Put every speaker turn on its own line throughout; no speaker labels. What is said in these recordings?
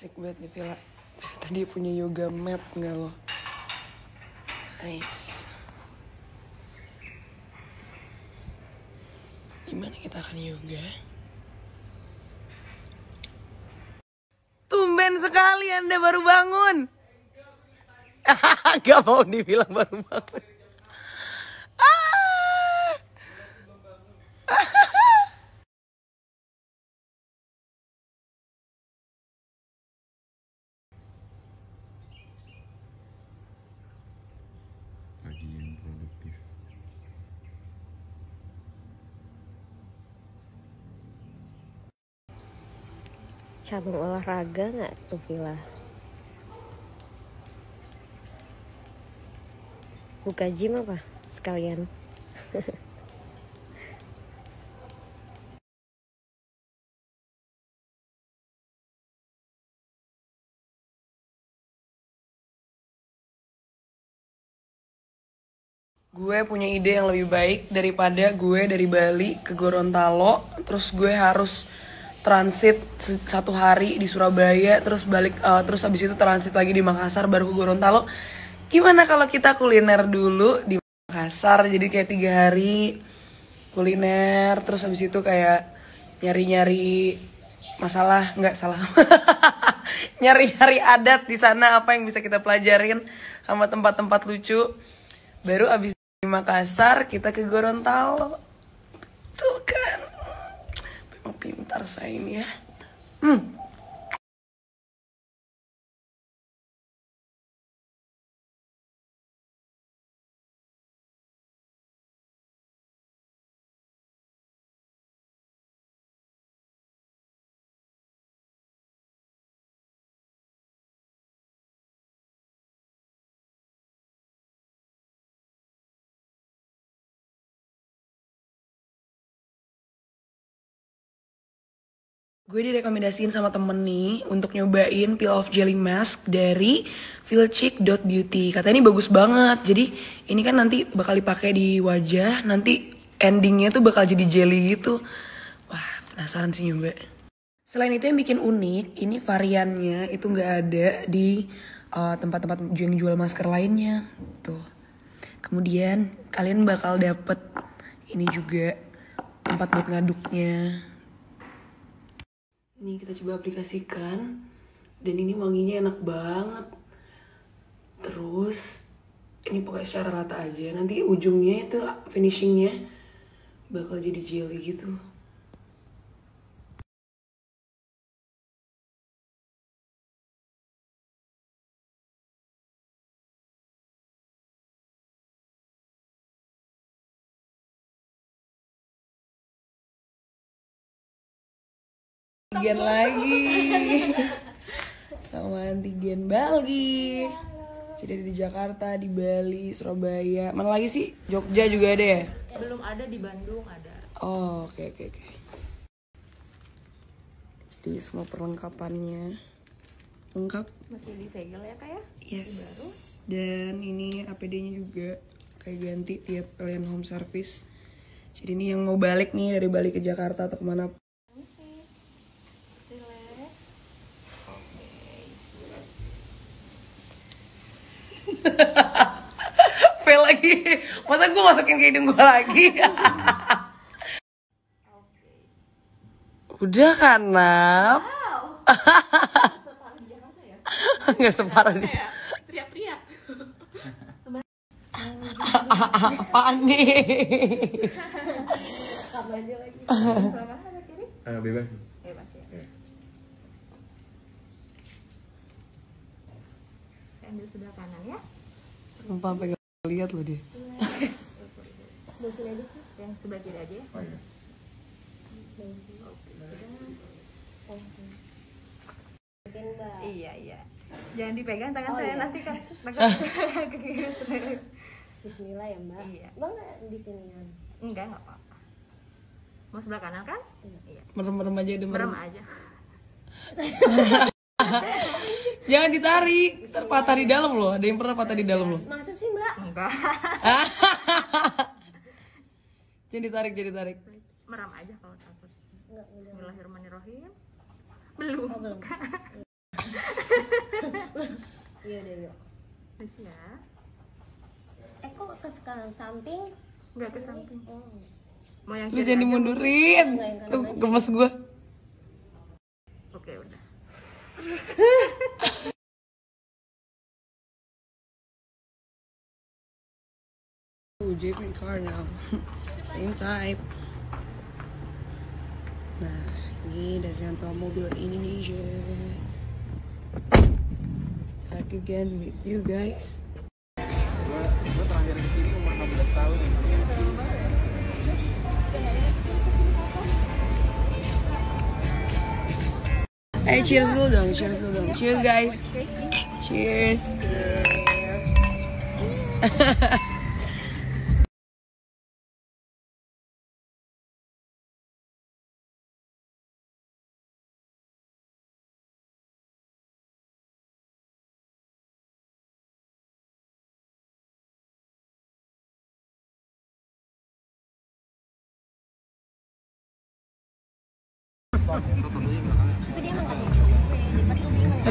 Asik banget nih villa. Tadi punya yoga mat nggak lo? Nice. Gimana kita akan yoga? Tumben sekali Anda baru bangun. Gak mau dibilang baru bangun.
Pagi yang produktif.
Cabang olahraga nggak tuh Villa? Buka gym apa sekalian?
Gue punya ide yang lebih baik daripada gue dari Bali ke Gorontalo, terus gue harus transit 1 hari di Surabaya, terus balik, terus abis itu transit lagi di Makassar baru ke Gorontalo. Gimana kalau kita kuliner dulu di Makassar, jadi kayak 3 hari kuliner, terus abis itu kayak nyari-nyari masalah, nggak salah, nyari-nyari adat di sana, apa yang bisa kita pelajarin sama tempat-tempat lucu. Baru abis di Makassar kita ke Gorontalo. Tuh kan, memang pintar saya ini ya. Gue direkomendasiin sama temen nih untuk nyobain peel off jelly mask dari feelchic.beauty. Katanya ini bagus banget. Jadi ini kan nanti bakal dipakai di wajah, nanti endingnya tuh bakal jadi jelly gitu. Wah, penasaran sih nyoba. Selain itu yang bikin unik, ini variannya itu nggak ada di tempat-tempat yang jual masker lainnya. Tuh. Kemudian kalian bakal dapet ini juga tempat buat ngaduknya. Ini kita coba aplikasikan, dan ini wanginya enak banget. Terus ini pokoknya secara rata aja, nanti ujungnya itu finishingnya bakal jadi jelly gitu. Antigen lagi sama antigen Bali. Jadi ada di Jakarta, di Bali, Surabaya. Mana lagi sih? Jogja juga ada ya?
Belum ada, di Bandung ada.
Oh, oke. Jadi semua perlengkapannya lengkap.
Masih disegel ya kak ya?
Yes. Dan ini APD-nya juga kayak ganti tiap kalian home service. Jadi ini yang mau balik nih dari Bali ke Jakarta atau kemana. Fail lagi. Masa gue masukin ke hidung gue lagi? Udah kan, Nap?
Separah di Jakarta ya?
Nggak separah di
Teriak-teriak.
apaan nih?
Kamu aja lagi. Sebelah mana kiri?
Bebas.
Bebas ya. Ambil sebelah kanan ya.
Sumpah pengen lihat loh dia.
Sebelah sini aja sih. Yang sebelah kiri aja ya.
Oh iya.
Iya. Jangan dipegang tangan saya, nanti kan ke kiri.
Bismillah ya Mbak.
Iya.
Bang di sini kan?
Enggak apa-apa. Mau sebelah kanan kan? Iya.
Merem-merem aja udah merem.
Merem aja.
Jangan ditarik, ntar patah di dalam loh. Ada yang pernah patah di dalam loh.
Masa sih Mbak?
Enggak.
Jangan ditarik.
Merem aja kalau takut.
Enggak.
Bismillahirrahmanirrahim. Belum.
Oh, belum. Iya deh yuk.
Terus ya.
Kok ke samping?
Enggak ke samping.
Oh.
Mau yang
Lu
kiri
jangan
aja,
dimundurin. Lu gemes gue.
Bu? Oke, udah.
Jeep and car now. Same type. Nah, ini dari rental mobil Indonesia. Back again with you guys.
Gue terakhir kesini umur 16 tahun.
Cheers dulu dong, cheers dulu dong. Cheers guys. Cheers.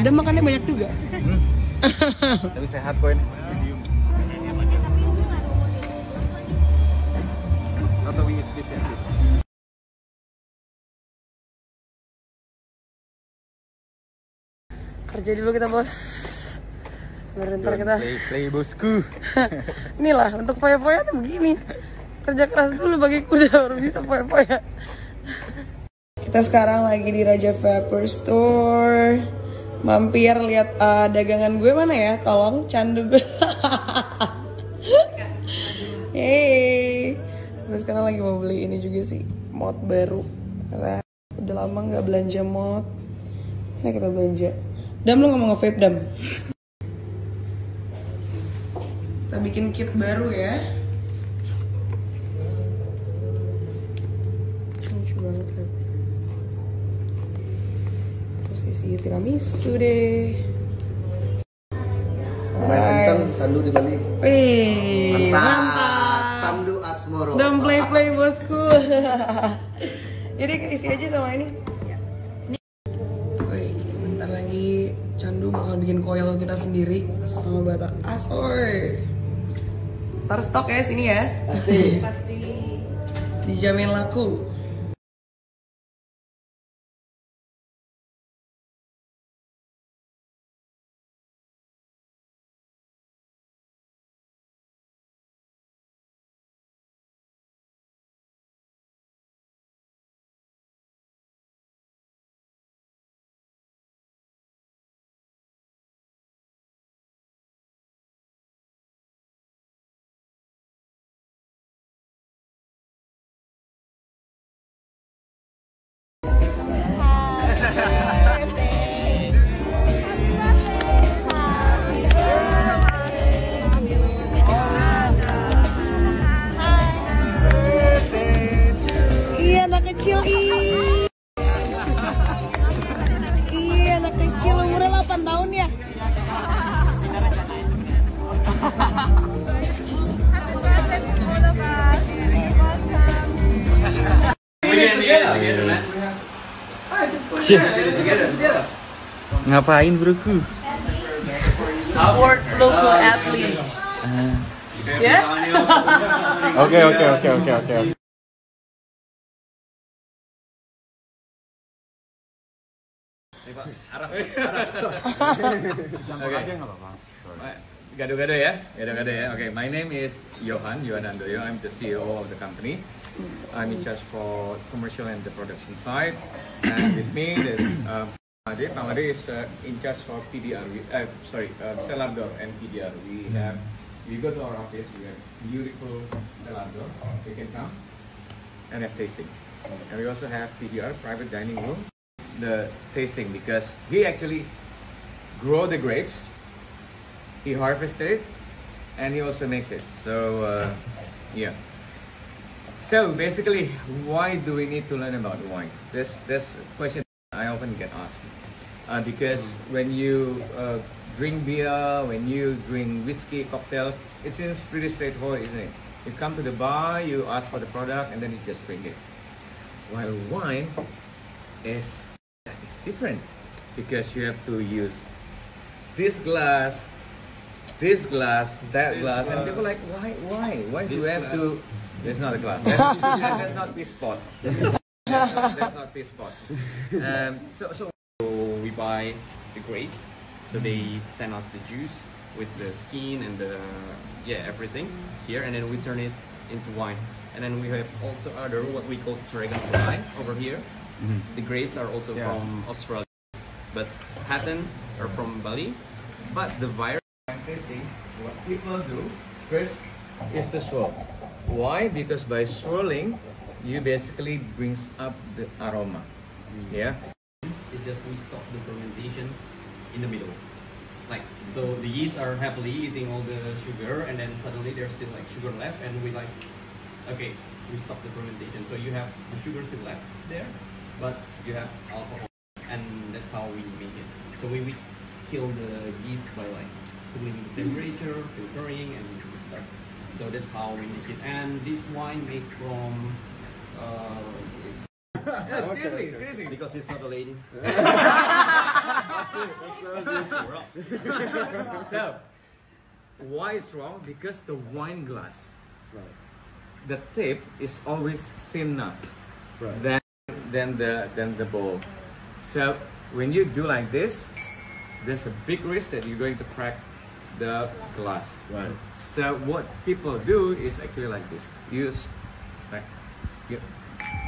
Ada makannya banyak juga.
Tapi sehat kok ini. Atau we eat fish and chips.
Kerja dulu kita bos. Ntar kita.
Play bosku.
Inilah untuk foya-foya tuh begini. Kerja keras dulu bagi kuda baru bisa foya-foya. Kita sekarang lagi di Raja Vapor Store. Mampir lihat dagangan gue mana ya? Tolong candu gue. Hey. Gue sekarang lagi mau beli ini juga sih, mod baru. Karena udah lama nggak belanja mod. Nah kita belanja. Dam, lu nggak mau nge-vape Dam? Kita bikin kit baru ya. Lucu banget kan. Terus isi tiramisu deh.
Lumayan kencang, sandu dibalik.
Wih, mantap.
Sandu Asmoro.
Dam play bosku. Jadi isi aja sama ini. Wih, bentar lagi Candu bakal bikin koil kita sendiri sama Batak Asoy. Ntar stok ya sini ya.
Pasti.
Dijamin laku. Iya anak kecil Iya anak kecil umurnya 8 tahun ya.
Ngapain broku?
Support local athlete. Ya?
Oke.
Gado-gado ya. Okay, my name is Johan Andoyo. I'm the CEO of the company. I'm in charge for commercial and the production side. And with me there's Pamade. Pamade is in charge for PDR. Cellar door and PDR. We go to our office. We have beautiful cellar door. You can come and have tasting. And we also have PDR, private dining room. The tasting, because he actually grow the grapes, he harvested it, and he also makes it. So yeah. So basically, why do we need to learn about wine? That's a question I often get asked. Because when you drink beer, when you drink whiskey cocktail, it seems pretty straightforward, isn't it? You come to the bar, you ask for the product, and then you just drink it. While wine is different, because you have to use this glass, that glass, and people like, why do we have to? That's not a glass. That's not piece pot. That's not piece pot. So we buy the grapes. So they send us the juice with the skin and the everything here, and then we turn it into wine. And then we have also other what we call dragonfly over here. The grapes are also from Australia, but Hatton are from Bali. But the virus I'm tasting, what people do first is the swirl. Why? Because by swirling, you basically brings up the aroma. Yeah.
It's just we stop the fermentation in the middle. Like, so the yeast are happily eating all the sugar, and then suddenly there's still like sugar left, and we like, okay, we stop the fermentation. So you have the sugar still left there, but you have alcohol, and that's how we make it. So we kill the yeast by like cooling the temperature, filtering, and stuff. So that's how we make it. And this wine made from
seriously.
because it's not a lady.
So, why is wrong? Because the wine glass, the tip is always thinner than the bowl. So when you do like this, there's a big risk that you're going to crack the glass.
Right.
So what people do is actually like this. Use like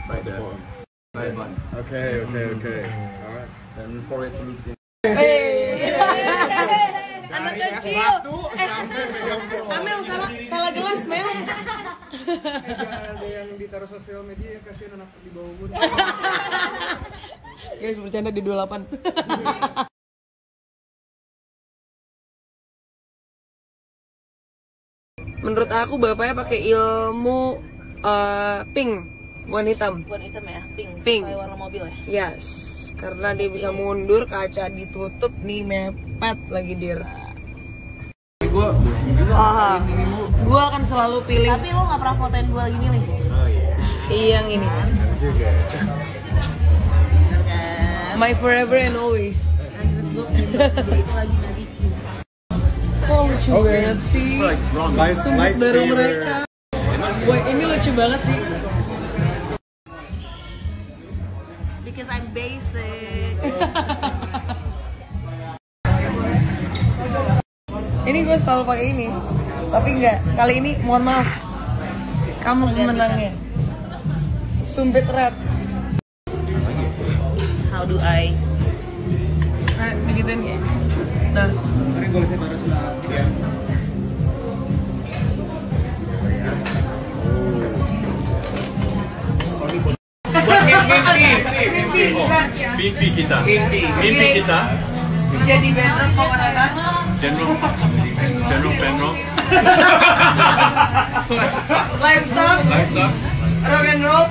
by the button.
Okay. Alright.
And for it to look in.
Anak kecil. Amel salah gelas, Mel.
Ada yang ditaruh sosial media, kasihan anak di bawah umur.
Guys, bercanda di 28. Menurut aku bapaknya pakai ilmu pink, bukan hitam.
Bukan hitam ya, pink.
Pink.
Sesuai warna mobil ya.
Yes, karena dia bisa mundur, kaca ditutup, nih mepet lagi dir. Gue akan selalu pilih.
Tapi lo nggak pernah fotoin gue lagi milih.
Yang ini. My forever and always. Oh, lucu banget sih. Sumpit baru mereka. Wah, ini lucu banget sih.
Because I'm basic.
Ini gue selalu pakai ini, tapi enggak. Kali ini mohon maaf, kamu pemenangnya. Sumpit red.
How do I?
Nah, digituin ya. Nah.
Mari gue lihat taruh sebelah.
Mimpi kita.
Jadi band pemenang.
General Penro.
Livestock. Rock and roll.